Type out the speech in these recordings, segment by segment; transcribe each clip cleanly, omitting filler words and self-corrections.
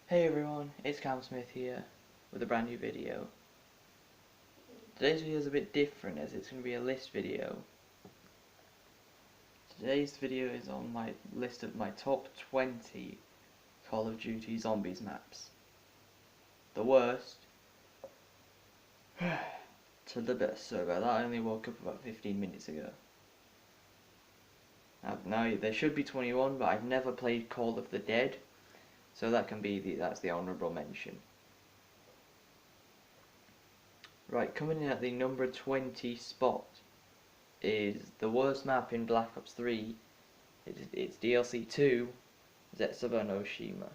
Hey everyone, it's Cam Smith here with a brand new video. Today's video is a bit different as it's going to be a list video. Today's video is on my list of my top 20 Call of Duty Zombies maps. The worst to the best. Sorry about that, I only woke up about 15 minutes ago. Now there should be 21, but I've never played Call of the Dead, so that's the honourable mention. Right, coming in at the number 20 spot is the worst map in Black Ops 3. It's DLC 2, Zetsuba no Shima.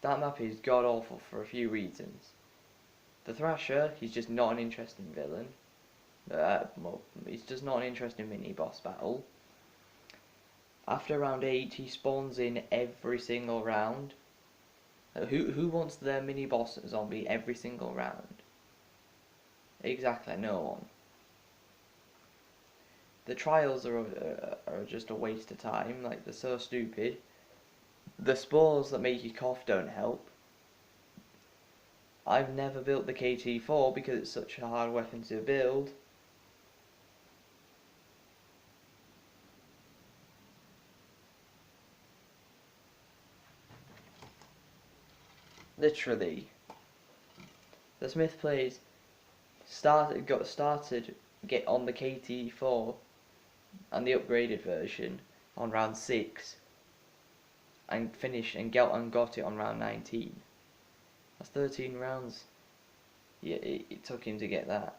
That map is god awful for a few reasons. The Thrasher, he's just not an interesting villain. He's just not an interesting mini boss battle. After round 8, he spawns in every single round. Who wants their mini boss zombie every single round? Exactly, no one. The trials are just a waste of time, like they're so stupid. The spores that make you cough don't help. I've never built the KT4 because it's such a hard weapon to build. Literally. The Smith plays got started on the KT4 and the upgraded version on round 6 and got it on round 19. That's 13 rounds. Yeah, it took him to get that.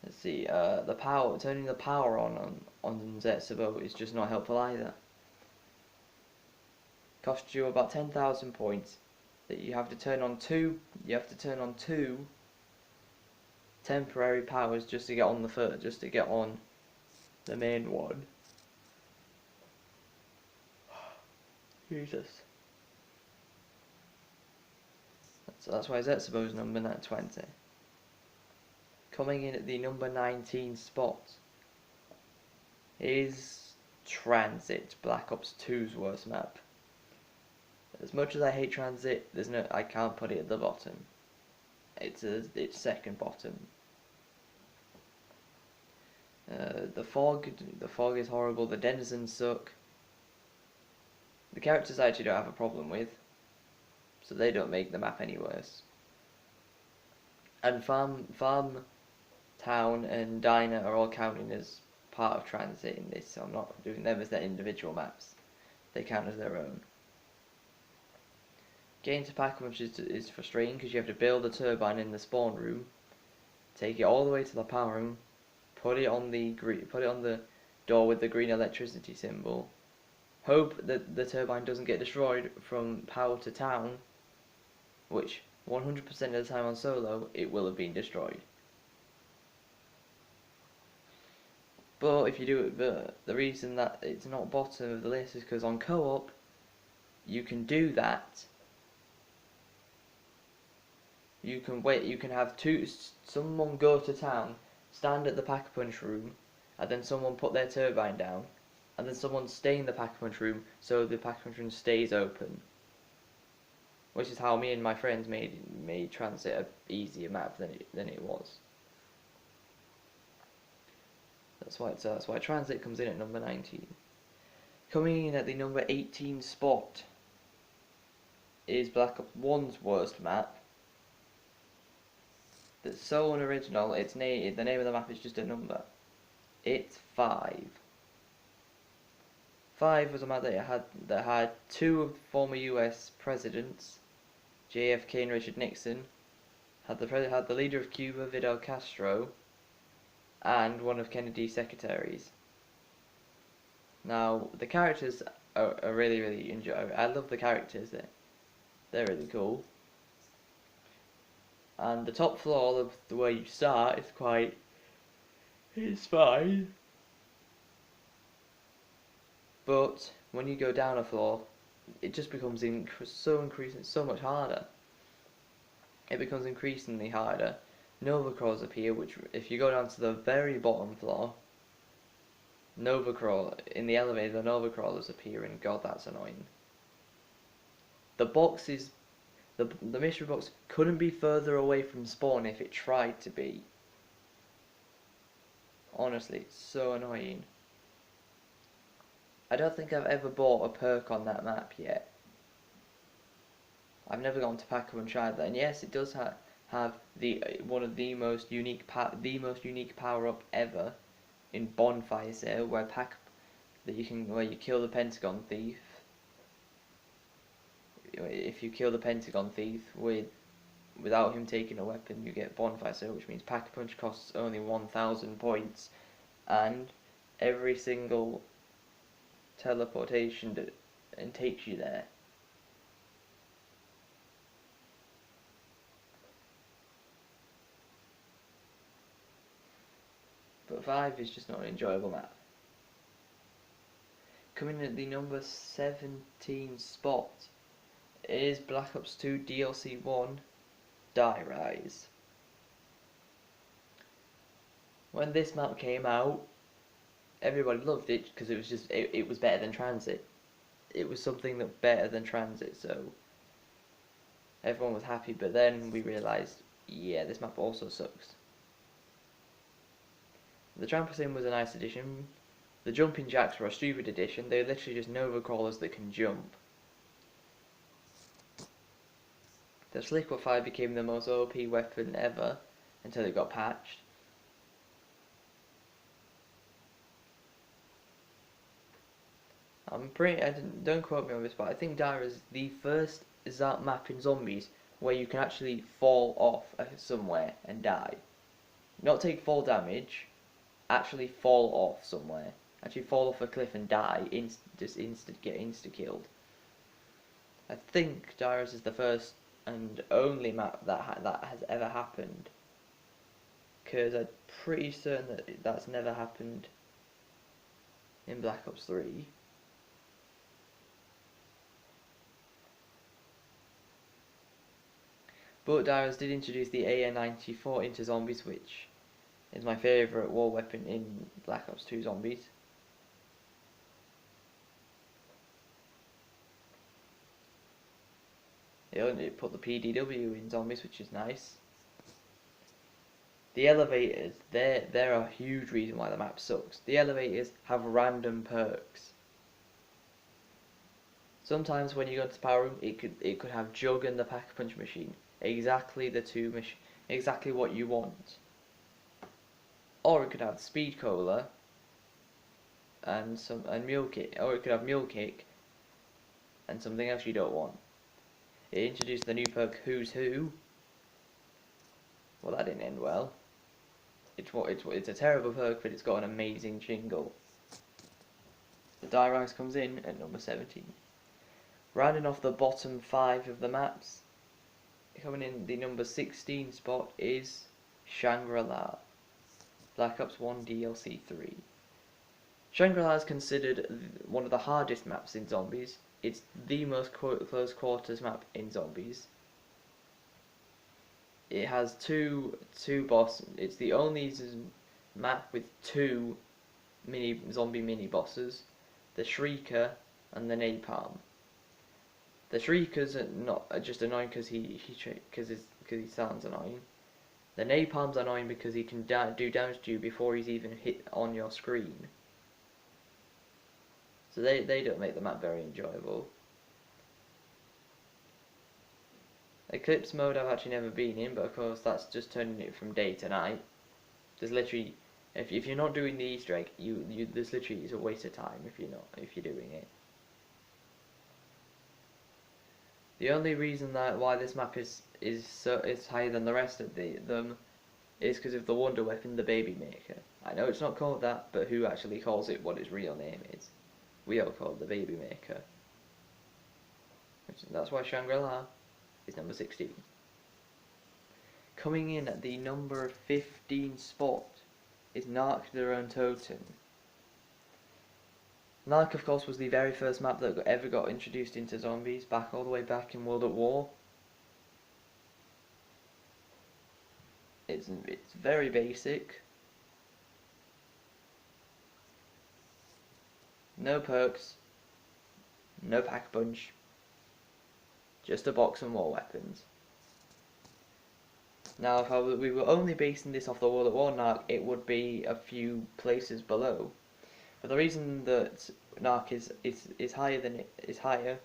Let's see, turning the power on Zetsubo is just not helpful either. Costs you about 10,000 points that you have to turn on two temporary powers just to get on the main one. Jesus. That's why Zetsubo's number 20. Coming in at the number 19 spot is Transit, Black Ops 2's worst map. As much as I hate Transit, I can't put it at the bottom. It's second bottom. The fog is horrible. The denizens suck. The characters I actually don't have a problem with, so they don't make the map any worse. And farm, town, and diner are all counting as part of Transit in this, so I'm not doing them as their individual maps. They count as their own. Getting to Pack-a-Punch is frustrating because you have to build a turbine in the spawn room, take it all the way to the power room, put it on the door with the green electricity symbol, hope that the turbine doesn't get destroyed from power to town, which 100% of the time on solo it will have been destroyed. But if you do it, the reason that it's not bottom of the list is because on co-op you can do that. You can have someone go to town, stand at the Pack-a-Punch room, and then someone put their turbine down, and then someone stay in the Pack-a-Punch room so the Pack-a-Punch room stays open. Which is how me and my friends made Transit an easier map than it was. That's why Transit comes in at number 19. Coming in at the number 18 spot is Black Ops 1's worst map. That's so unoriginal. The name of the map is just a number. It's 5. 5 was a map that had two of former US presidents, JFK and Richard Nixon. Had the leader of Cuba, Fidel Castro, and one of Kennedy's secretaries. Now the characters are really enjoyable. I love the characters. They're really cool. And the top floor of the way you start it's fine. But when you go down a floor, it just becomes so much harder. It becomes increasingly harder. Nova crawls appear, which if you go down to the very bottom floor, in the elevator, the Nova crawlers appear, and God, that's annoying. The box is the mystery box couldn't be further away from spawn if it tried to be. Honestly, it's so annoying. I don't think I've ever bought a perk on that map yet. I've never gone to pack up and tried that. And yes, it does have the one of the most unique power up ever in Bonfire Sale, where you kill the Pentagon Thief. If you kill the Pentagon Thief without him taking a weapon, you get Bonfire Sale, which means Pack a Punch costs only 1,000 points, and every single teleportation and takes you there. But 5 is just not an enjoyable map. Coming at the number 17 spot is Black Ops 2 DLC 1 Die Rise. When this map came out, everybody loved it because it was better than Transit. It was something that better than Transit, so everyone was happy. But then we realised, yeah, this map also sucks. The trampoline was a nice addition. The jumping jacks were a stupid addition. They're literally just Nova crawlers that can jump. The Slickwood 5 became the most OP weapon ever until it got patched. Don't quote me on this, but I think Dire is the first map in Zombies where you can actually fall off somewhere and die. Not take fall damage, actually fall off somewhere. Actually fall off a cliff and die, get insta-killed. I think Dire is the first and only map that has ever happened. Because I'm pretty certain that that's never happened in Black Ops 3. But Dyrus did introduce the AN-94 into Zombies, which is my favourite war weapon in Black Ops 2 Zombies. It put the PDW in Zombies, which is nice. The elevators, they're a huge reason why the map sucks. The elevators have random perks. Sometimes when you go into the power room, it could have Jug and the Pack-a-Punch machine. Exactly exactly what you want. Or it could have Speed Cola and Mule Kick, or it could have Mule Kick and something else you don't want. It introduced the new perk Who's Who. Well, that didn't end well. It's a terrible perk, but it's got an amazing jingle. The Die Rise comes in at number 17. Rounding off the bottom 5 of the maps, coming in the number 16 spot is Shangri-La. Black Ops 1 DLC 3. Shangri-La is considered one of the hardest maps in Zombies. It's the most close quarters map in Zombies. It has two bosses. It's the only map with 2 zombie mini bosses, the Shrieker and the Napalm. The Shrieker's are just annoying because he sounds annoying. The Napalm's annoying because he can do damage to you before he's even hit on your screen. So they don't make the map very enjoyable. Eclipse mode I've actually never been in, but of course that's just turning it from day to night. There's literally, if you're not doing the Easter egg, this literally is a waste of time if you're doing it. The only reason why this map is higher than the rest of them is because of the wonder weapon, the Baby Maker. I know it's not called that, but who actually calls it what its real name is? We all call it the Baby Maker. That's why Shangri-La is number 16. Coming in at the number 15 spot is Narc the Own Totem. Narc, of course, was the very first map that ever got introduced into Zombies, all the way back in World at War. It's very basic. No perks. No Pack-a-Punch. just a box of more weapons. Now, if we were only basing this off the World at War Narc, it would be a few places below. But the reason that Narc is higher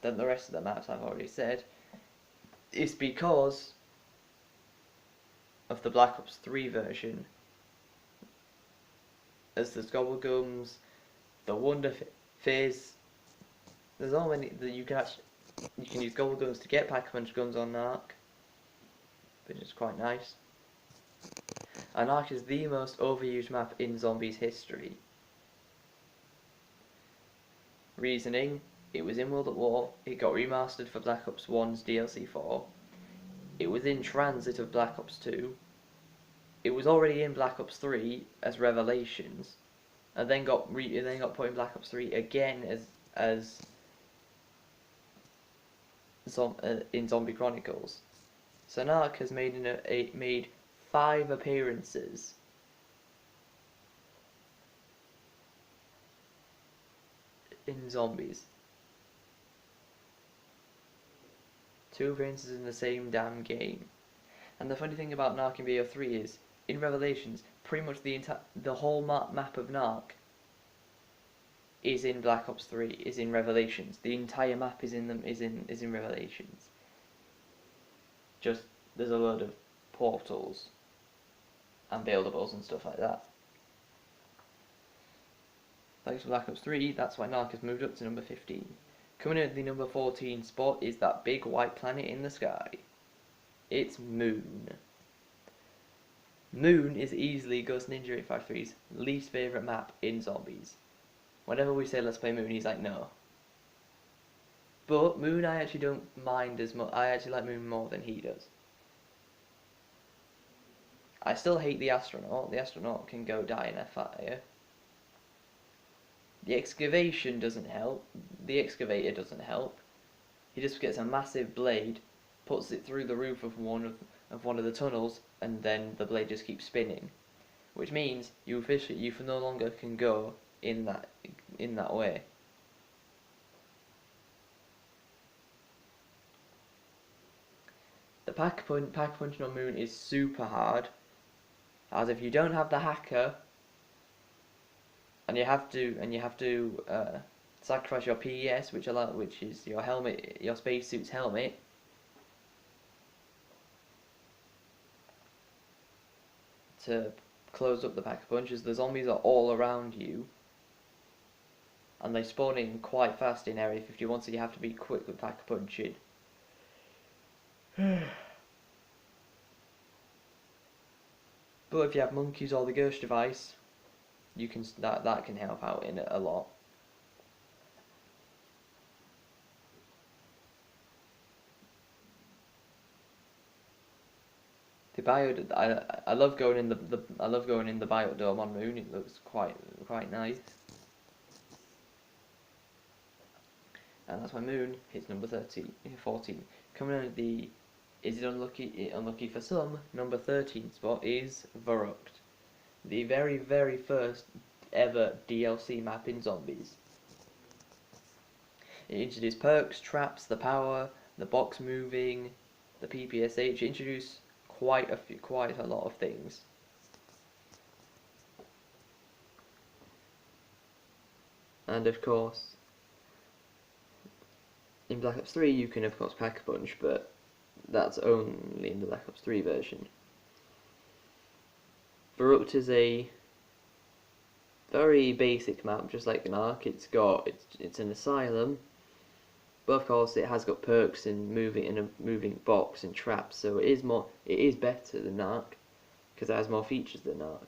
than the rest of the maps I've already said is because of the Black Ops 3 version. As the Gobblegums, the Wonder Fizz, there's so many that you can use Gobblegums to get Pack-a-Punch guns on Narc, which is quite nice. And Narc is the most overused map in Zombies history. Reasoning: it was in World at War, it got remastered for Black Ops 1's DLC 4, it was in transit of Black Ops 2, it was already in Black Ops 3 as Revelations, and then got put in Black Ops 3 again in Zombie Chronicles. So Narc has made 5 appearances in Zombies. 2 appearances in the same damn game. And the funny thing about Narc in BO3 is, in Revelations, pretty much the whole map of Narc is in Black Ops 3, is in Revelations. The entire map is in Revelations. Just there's a load of portals and buildables and stuff like that. Thanks to Black Ops 3, that's why Narc has moved up to number 15. Coming in at the number 14 spot is that big white planet in the sky. It's Moon. Moon is easily Ghost Ninja 853's least favourite map in Zombies. Whenever we say let's play Moon, he's like, no. But Moon I actually don't mind as much. I actually like Moon more than he does. I still hate the astronaut. The astronaut can go die in a fire. The excavation doesn't help. The excavator doesn't help. He just gets a massive blade, puts it through the roof of one of the tunnels, and then the blade just keeps spinning, which means you no longer can go in that way. The pack punching on Moon is super hard, as if you don't have the hacker, and you have to sacrifice your PES, which is your helmet, your spacesuit's helmet, to close up the pack-a-punches. The zombies are all around you, and they spawn in quite fast in Area 51, so you have to be quick with pack-a-punching. But if you have monkeys or the ghost device, you can that can help out in it a lot. I love going in the biodome on Moon. It looks quite nice. And that's why Moon hits number 14. Coming in the unlucky for some, number 13 spot is Verrucht, the very first ever DLC map in Zombies. It introduced perks, traps, the power, the box moving, the PPSH. It introduced quite a lot of things. And of course, in Black Ops 3 you can of course pack-a-punch, but that's only in the Black Ops 3 version. Verrucht is a very basic map, just like Narc. It's an asylum, but of course it has got perks and a moving box and traps, so it is better than Narc because it has more features than Narc.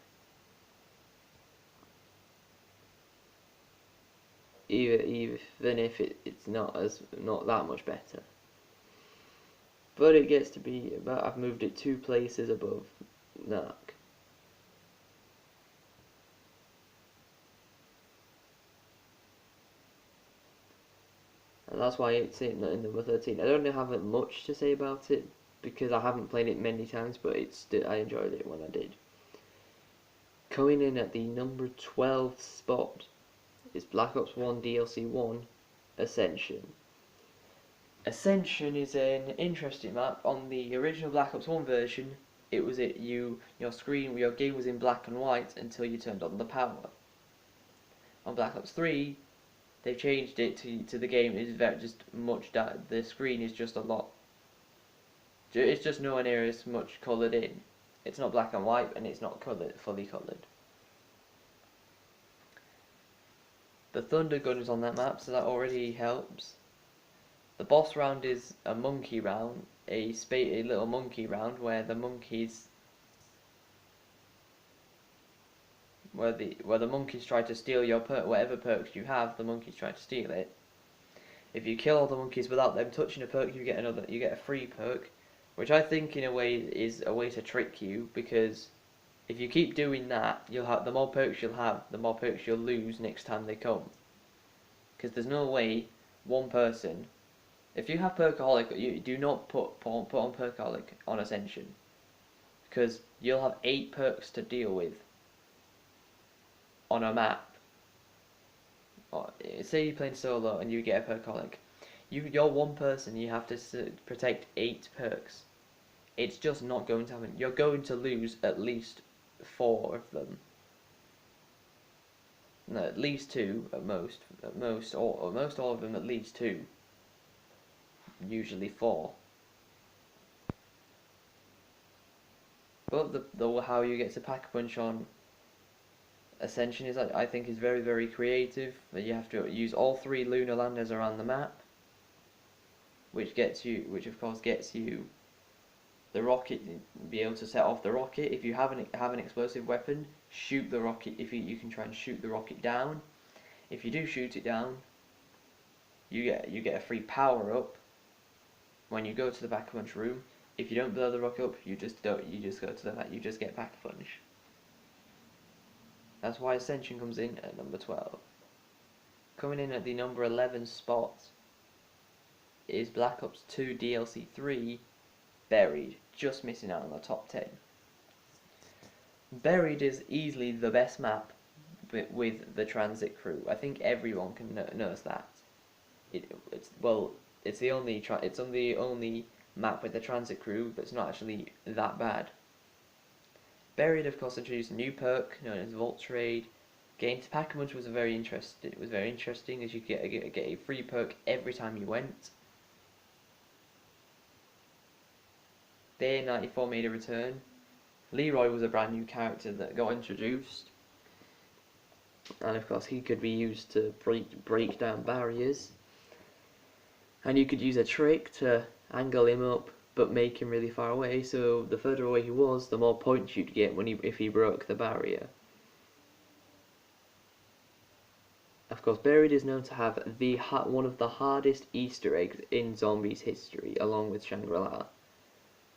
Even if it's not that much better. But it gets to be about, I've moved it 2 places above Narc. And that's why it's in number 13. I don't have much to say about it because I haven't played it many times, but I enjoyed it when I did. Coming in at the number 12 spot is Black Ops 1 DLC 1 Ascension. Ascension is an interesting map. On the original Black Ops 1 version, your screen, your game was in black and white until you turned on the power. On Black Ops 3, they've changed it to the game is just much dark. The screen is just a lot. It's just nowhere near as much coloured in. It's not black and white, and it's not fully coloured. The thunder gun is on that map, so that already helps. The boss round is a monkey round, a little monkey round where the monkeys try to steal your whatever perks you have. The monkeys try to steal it. If you kill all the monkeys without them touching a perk, you get a free perk, which I think in a way is a way to trick you, because if you keep doing that, the more perks you'll have, the more perks you'll lose next time they come. Because there's no way one person. If you have Perkaholic, you do not put on Perkaholic on Ascension, because you'll have 8 perks to deal with on a map. Say you're playing solo and you get a Perkaholic, you're one person. You have to protect 8 perks. It's just not going to happen. You're going to lose at least 4 of them. No, at least 2 at most. At most all of them. At least 2. Usually 4. But how you get to Pack-a-Punch on Ascension is, I think, is very, very creative. That you have to use all 3 lunar landers around the map, which of course gets you the rocket. Be able to set off the rocket. If you have an explosive weapon, shoot the rocket. If you can try and shoot the rocket down. If you do shoot it down, you get a free power up when you go to the Pack-a-Punch room. If you don't blow the rocket up, you just go to you just get Pack-a-Punch. That's why Ascension comes in at number 12. Coming in at the number 11 spot is Black Ops 2 DLC 3, Buried, just missing out on the top 10. Buried is easily the best map with the transit crew. I think everyone can knows that. It's the only map with the transit crew that's not actually that bad. Buried, of course, introduced a new perk known as Vault Trade. Getting to Pack-a-Punch was very interesting, as you get a free perk every time you went. Day 94 made a return. Leroy was a brand new character that got introduced, and of course he could be used to break down barriers. And you could use a trick to angle him up, but make him really far away, so the further away he was, the more points you'd get if he broke the barrier. Of course, Buried is known to have one of the hardest Easter eggs in Zombies history, along with Shangri-La.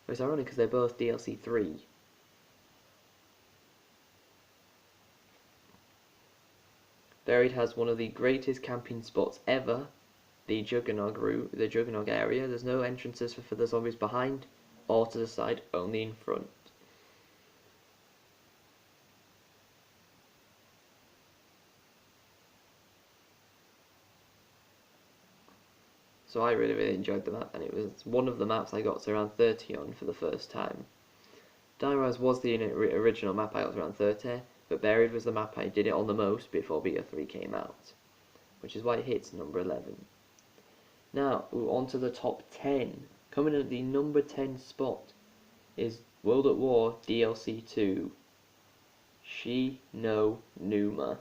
It's ironic because they're both DLC 3. Buried has one of the greatest camping spots ever, the Juggernog area. There's no entrances for the zombies behind or to the side, only in front. So I really enjoyed the map, and it was one of the maps I got to around 30 on for the first time. Die Rise was the original map I got to around 30, but Buried was the map I did it on the most before BO3 came out, which is why it hits number 11. Now, on to the top 10. Coming in at the number 10 spot is World at War DLC 2, Shi no Numa.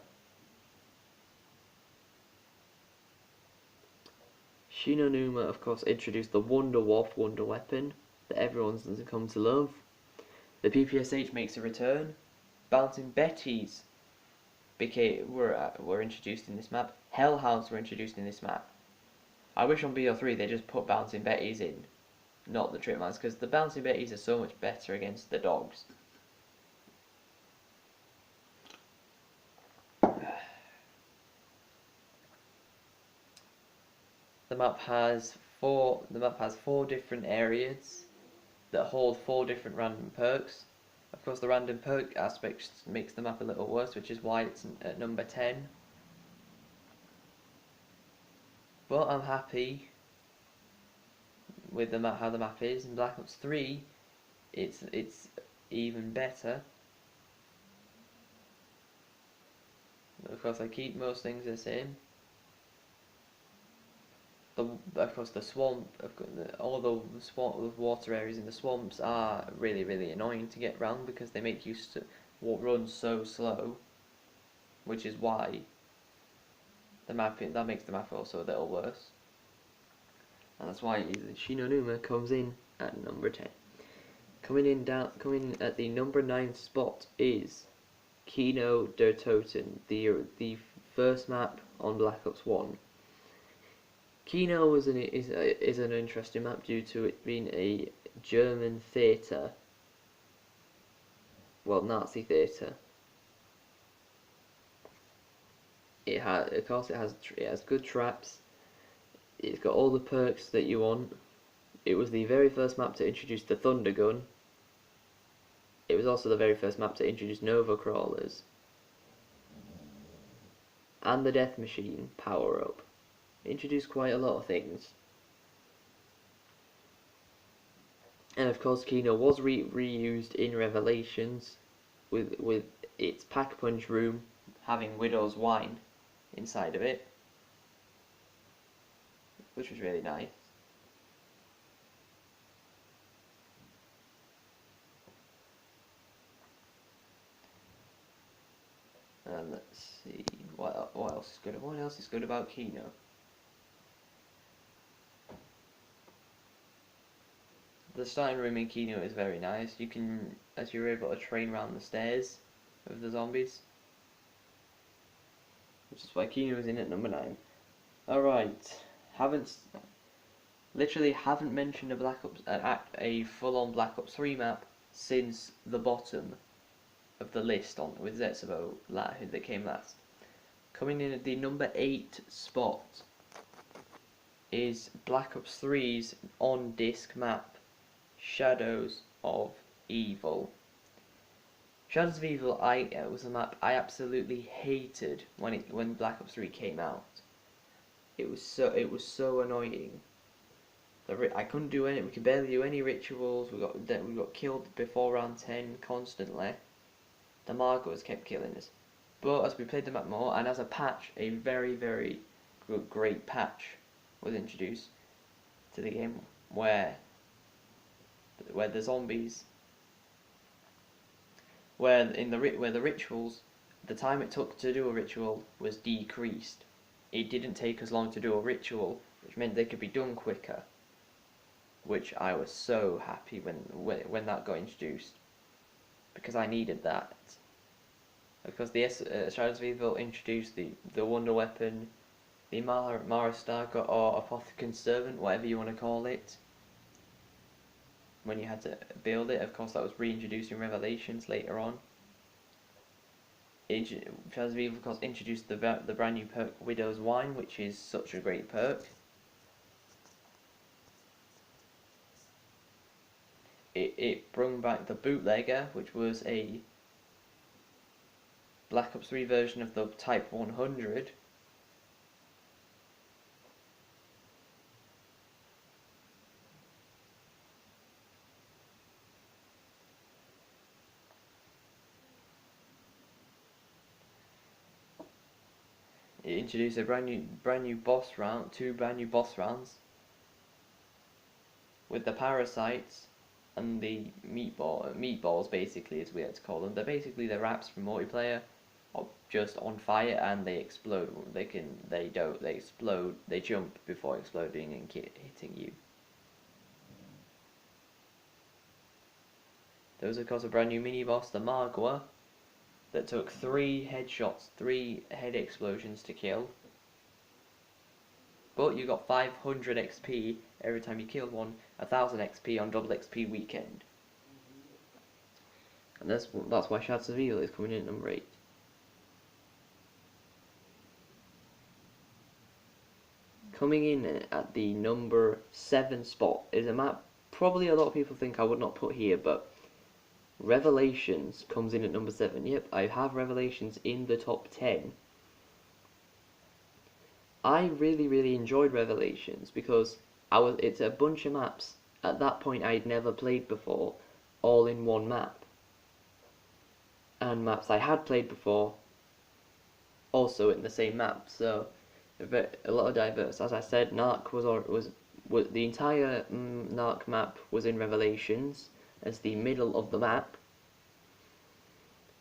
Shi no Numa, of course, introduced the Wonder weapon that everyone's come to love. The PPSH makes a return. Bouncing Bettys were introduced in this map. Hellhounds were introduced in this map. I wish on BO3 they just put Bouncing Bettys in, not the Tripmans, because the Bouncing Bettys are so much better against the dogs. The map has four different areas that hold 4 different random perks. Of course, the random perk aspect makes the map a little worse, which is why it's at number 10. But I'm happy with the map, how the map is. In Black Ops 3, it's even better. Of course, I keep most things the same. Of course, the swamp, all the water areas in the swamps are really annoying to get around because they make you run so slow, which is why that makes the map also a little worse. And that's why Shinonuma comes in at number 10. Coming in at the number 9 spot is Kino der Toten, the first map on Black Ops 1. Kino is an interesting map due to it being a German theatre, well, Nazi theatre. It has good traps. It's got all the perks that you want. It was the very first map to introduce the Thunder Gun. It was also the very first map to introduce Nova Crawlers and the Death Machine power-up. Introduced quite a lot of things. And of course Kino was reused in Revelations with its Pack-Punch room having Widow's Wine inside of it, which was really nice. And let's see, what else is good? What else is good about Kino? The starting room in Kino is very nice. You can, as you're able to train around the stairs of the zombies, which is why Kino is in at number 9. Alright, literally haven't mentioned a full-on Black Ops 3 map since the bottom of the list with Zetsubo that came last. Coming in at the number 8 spot is Black Ops 3's on-disc map, Shadows of Evil. Shadows of Evil was a map I absolutely hated when Black Ops 3 came out. It was so annoying. I couldn't do any. We could barely do any rituals. We got killed before round 10 constantly. The Margos kept killing us. But as we played the map more, and as a patch, a very great patch was introduced to the game where the zombies, where the rituals, the time it took to do a ritual was decreased. It didn't take as long to do a ritual, which meant they could be done quicker. Which I was so happy when that got introduced, because I needed that. Because the Shadows of Evil introduced the Wonder Weapon, the Mara Starker or Apothecan's Servant, whatever you want to call it. When you had to build it, of course that was reintroduced in Revelations later on. Shadows of Evil, of course, introduced the brand new perk Widow's Wine, which is such a great perk. It brought back the Bootlegger, which was a Black Ops 3 version of the Type 100. It introduced a brand new boss round, 2 brand new boss rounds, with the parasites and the meatballs basically, as we like to call them. They're basically the wraps from multiplayer, or just on fire, and they explode. They explode. They jump before exploding and hitting you. There was of course a brand new mini boss, the Magua, that took 3 headshots, 3 head explosions to kill. But you got 500 XP every time you killed one, 1000 XP on double XP weekend. And that's why Shadows of Evil is coming in at number 8. Coming in at the number 7 spot is a map probably a lot of people think I would not put here, but Revelations comes in at number 7. Yep, I have Revelations in the top 10. I really enjoyed Revelations because It's a bunch of maps. At that point, I'd never played before, all in one map, and maps I had played before, also in the same map. So a lot of diverse. As I said, Narc was the entire Narc map was in Revelations as the middle of the map.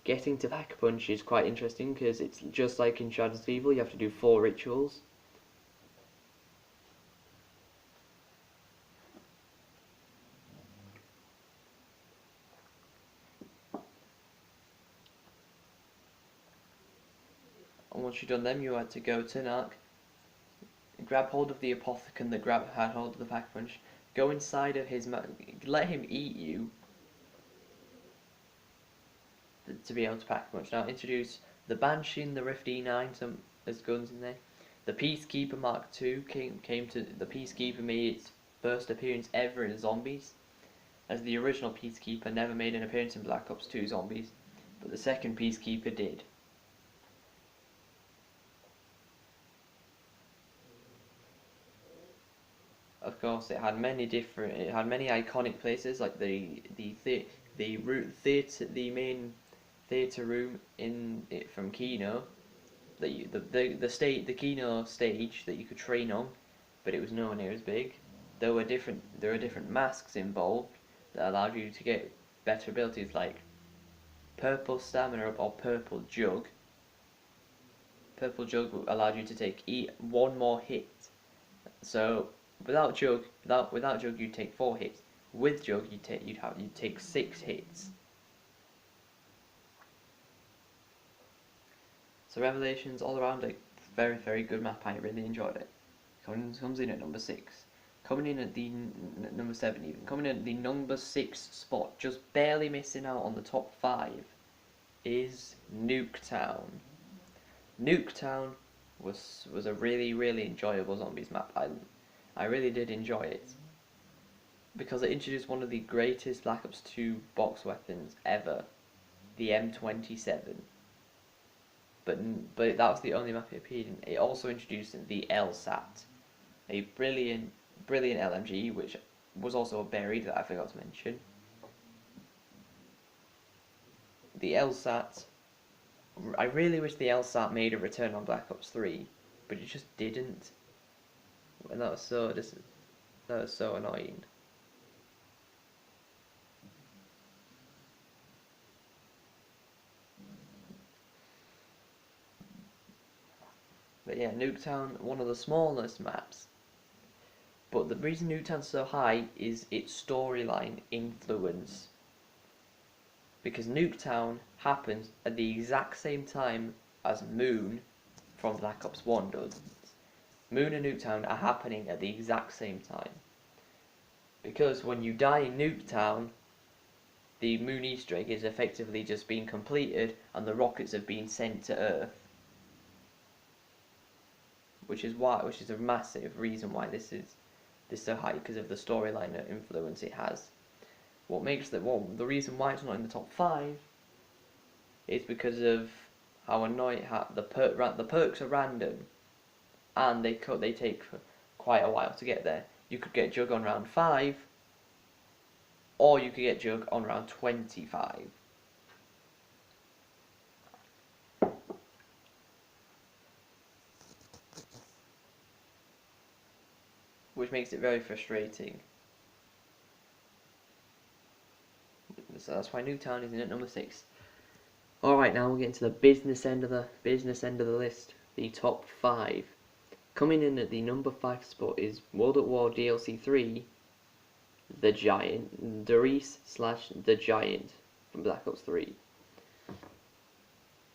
Getting to Pack Punch is quite interesting because it's just like in Shadows of Evil. You have to do 4 rituals. And once you've done them, you had to go to Narc, grab hold of the apothecary that had hold of the Pack Punch, go inside of his let him eat you to be able to Pack Punch. Now introduce the Banshee and the Rift E9 as guns in there. The Peacekeeper Mark II came to the Peacekeeper made its first appearance ever in Zombies, as the original Peacekeeper never made an appearance in Black Ops 2 Zombies, but the second Peacekeeper did. Of course, it had many iconic places like the main theatre room in it from Kino, the Kino stage that you could train on, but it was nowhere near as big. There were different masks involved that allowed you to get better abilities like purple stamina or purple jug. Purple jug allowed you to take one more hit. So without jug, you'd take 4 hits. With jug, you'd take 6 hits. So Revelations all around a very, very good map. I really enjoyed it. Comes in at number 6. Coming in at the number 7 even. Coming in at the number 6 spot, just barely missing out on the top 5, is Nuketown. Nuketown was a really, really enjoyable zombies map. I really did enjoy it because it introduced one of the greatest Black Ops 2 box weapons ever, the M27. But that was the only map it appeared in. It also introduced the LSAT, a brilliant LMG, which was also buried that I forgot to mention. The LSAT, I really wish the LSAT made a return on Black Ops 3, but it just didn't, and that was so annoying. But yeah, Nuketown, one of the smallest maps. But the reason Nuketown's so high is its storyline influence. Because Nuketown happens at the exact same time as Moon from Black Ops 1 does. Moon and Nuketown are happening at the exact same time. Because when you die in Nuketown, the Moon Easter egg is effectively just being completed and the rockets have been sent to Earth. Which is a massive reason why this is so high, because of the storyline influence it has. The reason why it's not in the top 5 is because of how annoying the perks are random, and they take quite a while to get there. You could get Jug on round 5, or you could get Jug on round 25. Which makes it very frustrating. So that's why Nuketown is in at number 6. Alright, now we'll get into the business end of the list, the top 5. Coming in at the number 5 spot is World at War DLC 3, The Giant, Darius/The Giant from Black Ops 3.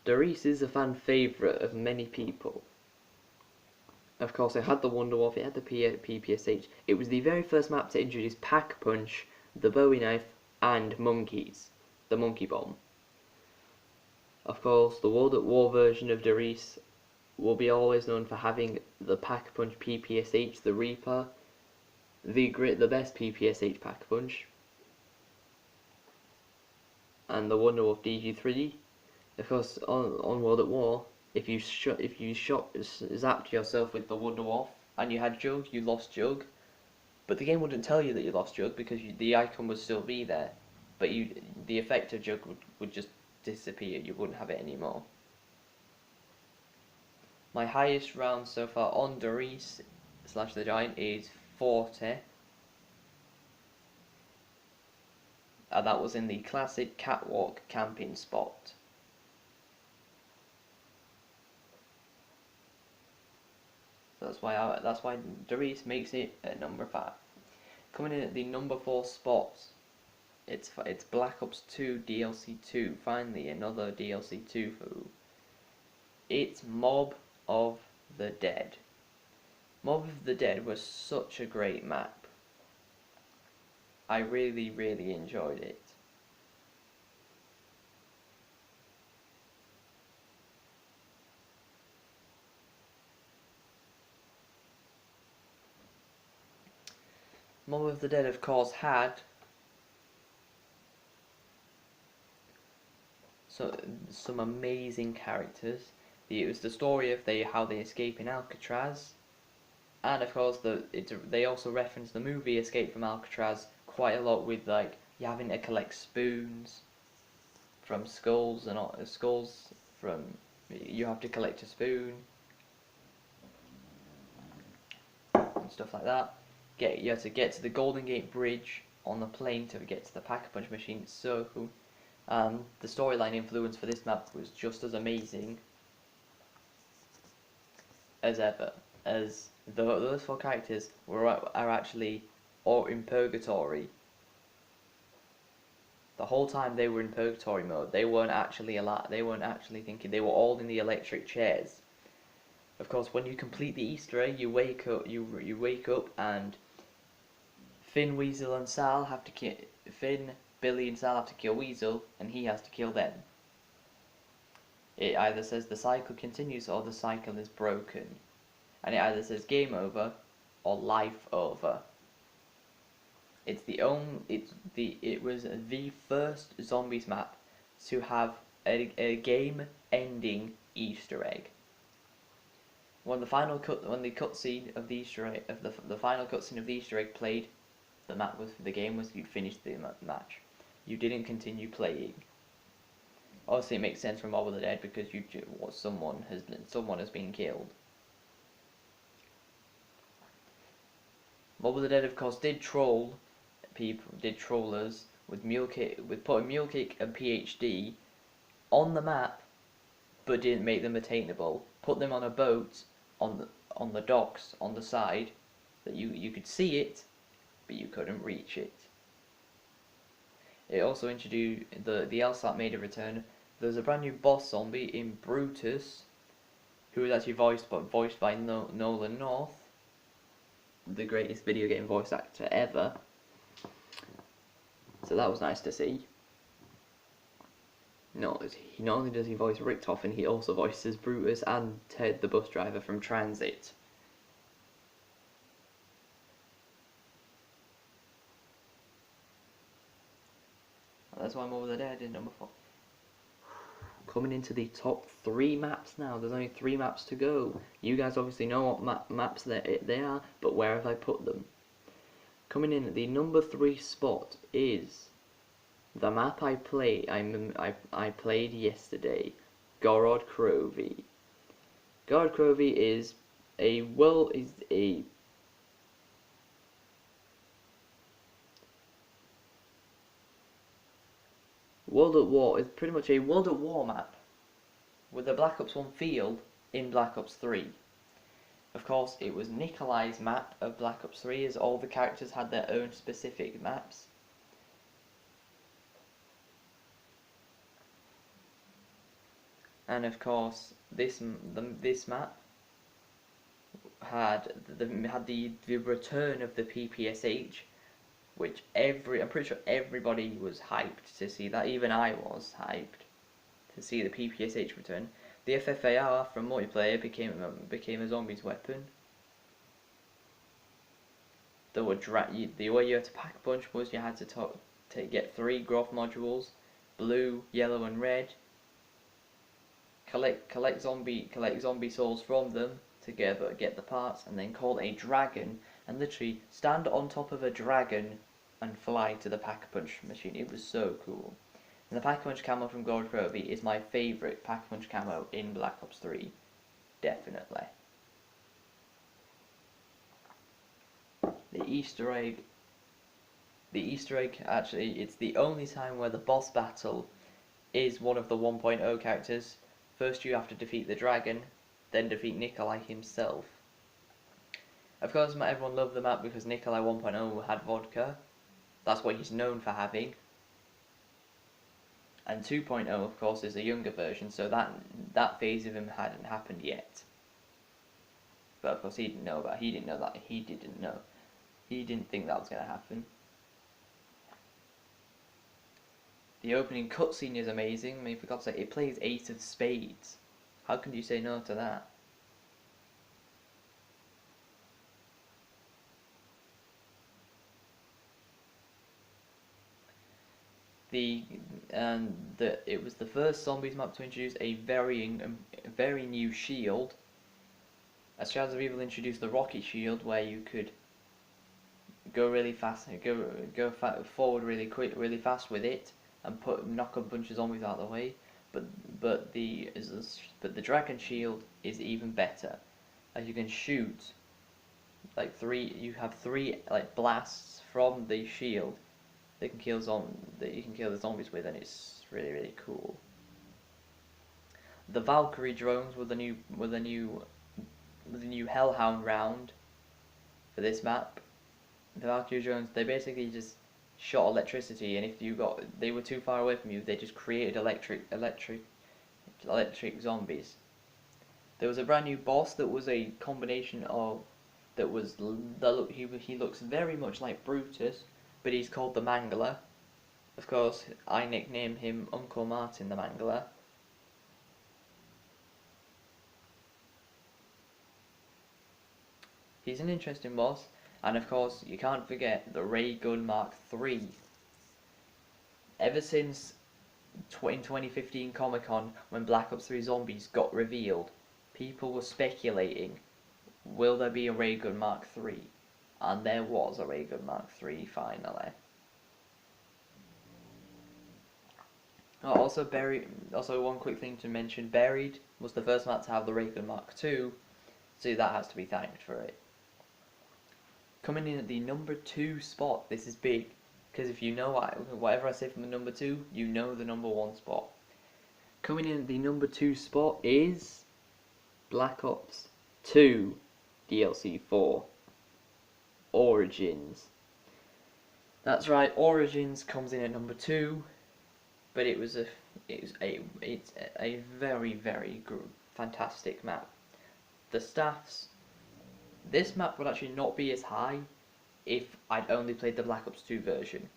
Darius is a fan favourite of many people. Of course, it had the Wonder Wolf, it had the PPSH. It was the very first map to introduce Pack Punch, the Bowie Knife, and monkeys, the Monkey Bomb. Of course, the World at War version of Darius will be always known for having the Pack Punch PPSH, the Reaper, the best PPSH Pack Punch, and the Wonder Wolf DG3. Of course, on World at War, if you zapped yourself with the Wonder Wolf and you had Jug, you lost Jug. But the game wouldn't tell you that you lost Jug because the icon would still be there, but the effect of Jug would just disappear. You wouldn't have it anymore. My highest round so far on Doris / the Giant is 40. And that was in the classic catwalk camping spot. So that's why Doris makes it at number 5. Coming in at the number 4 spot, it's Black Ops 2 DLC 2. Finally, another DLC 2 for it's Mob of the Dead. Mob of the Dead was such a great map. I really, really enjoyed it. Mob of the Dead, of course, had some amazing characters. It was the story of how they escape in Alcatraz, and of course they also reference the movie Escape from Alcatraz quite a lot, with like you having to collect spoons from skulls and skulls from you have to collect a spoon and stuff like that. You have to get to the Golden Gate Bridge on the plane to get to the Pack-a-Punch machine. It's so cool. The storyline influence for this map was just as amazing as ever, as those 4 characters are actually all in purgatory. The whole time they were in purgatory mode, they weren't actually alive. They weren't actually thinking. They were all in the electric chairs. Of course, when you complete the Easter egg, you wake up. You wake up, and Finn, Weasel, and Sal have to kill Finn, Billy, and Sal have to kill Weasel, and he has to kill them. It either says the cycle continues or the cycle is broken, and it either says game over or life over. It was the first zombies map to have a game-ending Easter egg. When the cutscene of the Easter egg the final cutscene of the Easter egg played, the game was you'd finished the match. You didn't continue playing. Obviously, it makes sense from Mob of the Dead because someone has been killed. Mob of the Dead, of course, did troll people, did trollers with putting Mule Kick and PhD on the map, but didn't make them attainable. Put them on a boat on the docks on the side that you could see it, but you couldn't reach it. It also introduced the LSAT made a return. There's a brand new boss zombie in Brutus, who was actually voiced by Nolan North, the greatest video game voice actor ever. So that was nice to see. Not only does he voice Richtofen, he also voices Brutus and Ted, the bus driver from Transit. That's why I'm over the Dead in number 4. Coming into the top 3 maps now. There's only 3 maps to go. You guys obviously know what maps they are, but where have I put them? Coming in at the number 3 spot is the map I played yesterday, Gorod Krovi. Gorod Krovi is World at War is pretty much a World at War map with the Black Ops 1 field in Black Ops 3. Of course, it was Nikolai's map of Black Ops 3, as all the characters had their own specific maps. And of course, this map had the return of the PPSH, which I'm pretty sure everybody was hyped to see that. Even I was hyped to see the PPSH return. The FFAR from multiplayer became a zombie's weapon. The way you had to pack a punch was you had to get 3 growth modules, blue, yellow, and red. Collect zombie souls from them together, get the parts, and then call a dragon, and literally stand on top of a dragon and fly to the Pack-a-Punch machine. It was so cool. And the Pack-a-Punch camo from Gold Trophy is my favourite Pack-a-Punch camo in Black Ops 3. Definitely. The Easter egg. The Easter egg, actually, it's the only time where the boss battle is one of the 1.0 characters. First you have to defeat the dragon, then defeat Nikolai himself. Of course, everyone loved the map because Nikolai 1.0 had vodka. That's what he's known for having. And 2.0, of course, is a younger version, so that phase of him hadn't happened yet. But of course, he didn't know that. He didn't know that. He didn't know. He didn't think that was going to happen. The opening cutscene is amazing. I mean, for God's sake, it plays Ace of Spades. How can you say no to that? It was the first zombies map to introduce a very new shield. As Shadows of Evil introduced the rocket shield, where you could go really fast, forward really quick, really fast with it, and knock a bunch of zombies out of the way. But the dragon shield is even better, as you can shoot like you have three like blasts from the shield that you can kill the zombies with, and it's really cool. The Valkyrie drones were the new Hellhound round for this map. The Valkyrie drones, they basically just shot electricity, and if they were too far away from you, they just created electric zombies. There was a brand new boss that was a combination of he looks very much like Brutus, but he's called the Mangler. Of course, I nicknamed him Uncle Martin the Mangler. He's an interesting boss, and of course, you can't forget the Ray Gun Mark III. Ever since in 2015 Comic-Con, when Black Ops 3 Zombies got revealed, people were speculating, will there be a Ray Gun Mark III? And there was a Ray Gun Mark III finally. Also, one quick thing to mention, Buried was the first map to have the Ray Gun Mark II, so that has to be thanked for it. Coming in at the number 2 spot, this is big, because if you know whatever I say from the number 2, you know the number 1 spot. Coming in at the number 2 spot is Black Ops 2 DLC 4 Origins. That's right, Origins comes in at number 2, but it's a very good, fantastic map. The staffs. This map would actually not be as high if I'd only played the Black Ops 2 version,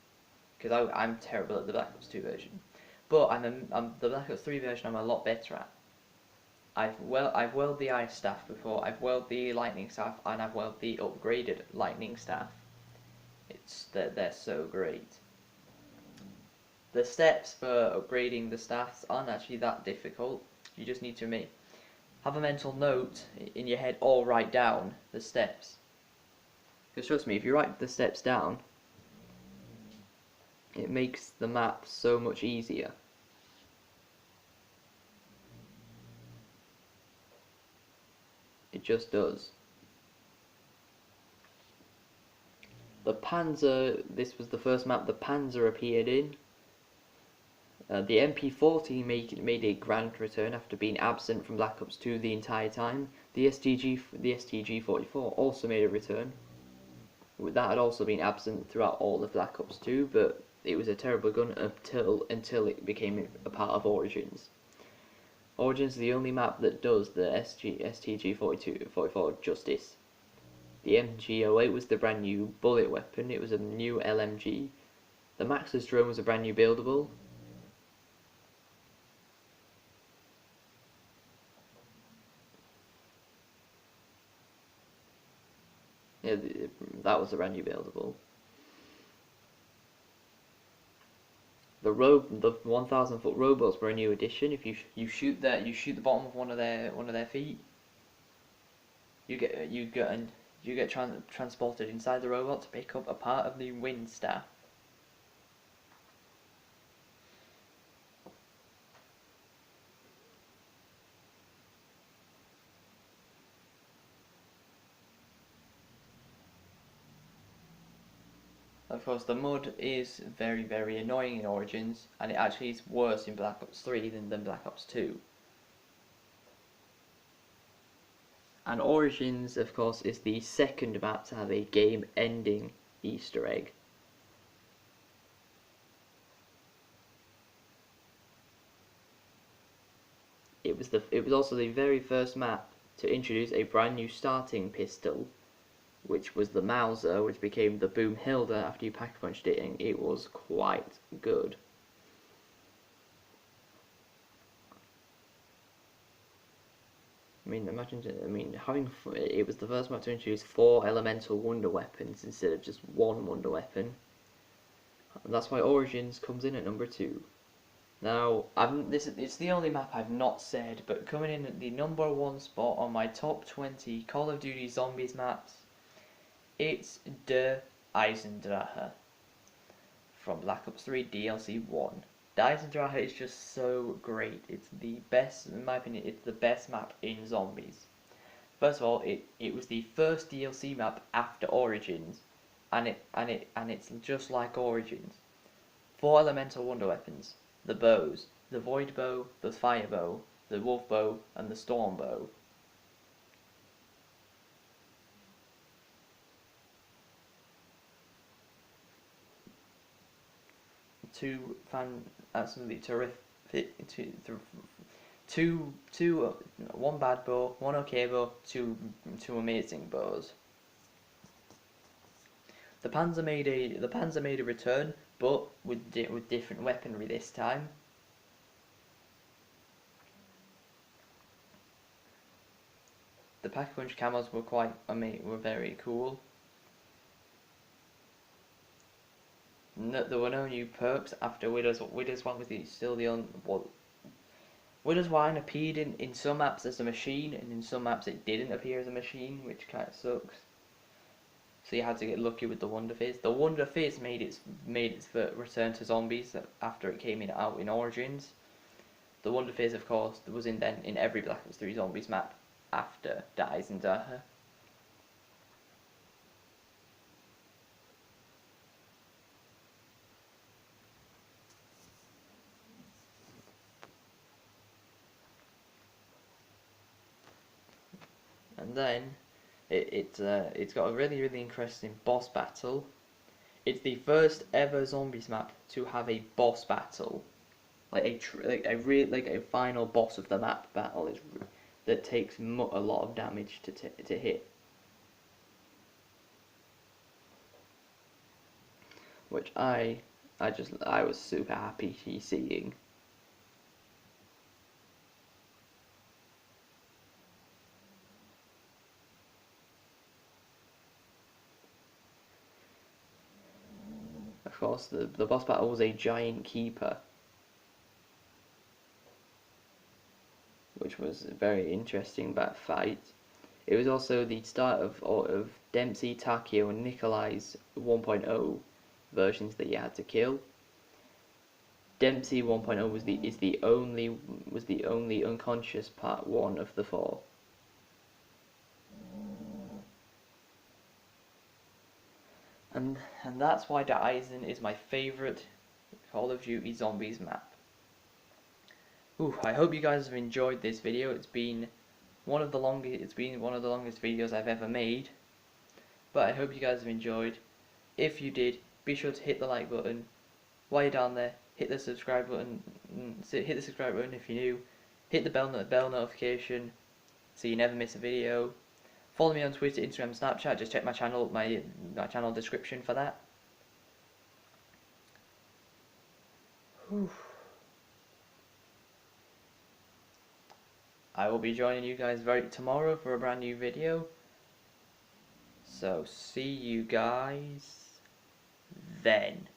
because I'm terrible at the Black Ops 2 version. But the Black Ops 3 version I'm a lot better at. I've whirled the ice staff before, I've whirled the lightning staff, and I've whirled the upgraded lightning staff. They're so great. The steps for upgrading the staffs aren't actually that difficult. You just need to have a mental note in your head or write down the steps. Because trust me, if you write the steps down, it makes the map so much easier. It just does. The Panzer, this was the first map the Panzer appeared in. The MP40 made a grand return after being absent from Black Ops 2 the entire time. The STG-44 also made a return. That had also been absent throughout all of Black Ops 2, but it was a terrible gun until it became a part of Origins. Origins is the only map that does the STG-44 justice. The MG08 was the brand new bullet weapon. It was a new LMG. The Maxus drone was a brand new buildable. Yeah, that was a brand new buildable. The 1,000-foot robots were a new addition. If you shoot the bottom of one of their feet, you get transported inside the robot to pick up a part of the wind staff. Of course, the mud is very, very annoying in Origins, and it actually is worse in Black Ops 3 than Black Ops 2. And Origins, of course, is the second map to have a game-ending Easter egg. It was also the very first map to introduce a brand new starting pistol, which was the Mauser, which became the Boomhilda after you pack punched it, and it was quite good. I mean, it was the first map to introduce 4 elemental wonder weapons instead of just 1 wonder weapon. And that's why Origins comes in at number 2. Now, it's the only map I've not said, but coming in at the number 1 spot on my top 20 Call of Duty Zombies maps, it's Der Eisendrache from Black Ops 3 DLC 1. The Eisendrache is just so great. It's the best, in my opinion, it's the best map in Zombies. First of all, it was the first DLC map after Origins, and it's just like Origins. 4 elemental wonder weapons: the bows, the void bow, the fire bow, the wolf bow, and the storm bow. Absolutely terrific, one bad bow, one okay bow, two amazing bows. The Panzer made a return, but with different weaponry this time. The Pack-a-Punch camos were very cool. There were no new perks after Widow's 1 was still the only. Well, Widow's 1 appeared in some maps as a machine, and in some maps it didn't appear as a machine, which kind of sucks. So you had to get lucky with the Wonder Fizz. The Wonder Fizz made its return to Zombies after it came out in Origins. The Wonder Fizz, of course, was in every Black Ops 3 Zombies map after Der Eisendrache. And then it's got a really, really interesting boss battle. It's the first ever Zombies map to have a boss battle, like a final boss of the map battle that takes a lot of damage to hit, which I was super happy seeing. Of course, the boss battle was a giant keeper, which was a very interesting fight. It was also the start of Dempsey, Takio, and Nikolai's 1.0 versions that you had to kill. Dempsey 1.0 was the only unconscious part 1 of the 4. And that's why Der Eisen is my favourite Call of Duty Zombies map. I hope you guys have enjoyed this video. It's been one of the longest videos I've ever made. But I hope you guys have enjoyed. If you did, be sure to hit the like button. While you're down there, hit the subscribe button. Hit the subscribe button if you're new. Hit the bell notification so you never miss a video. Follow me on Twitter, Instagram, Snapchat. Just check my channel description for that. I will be joining you guys tomorrow for a brand new video. So see you guys then.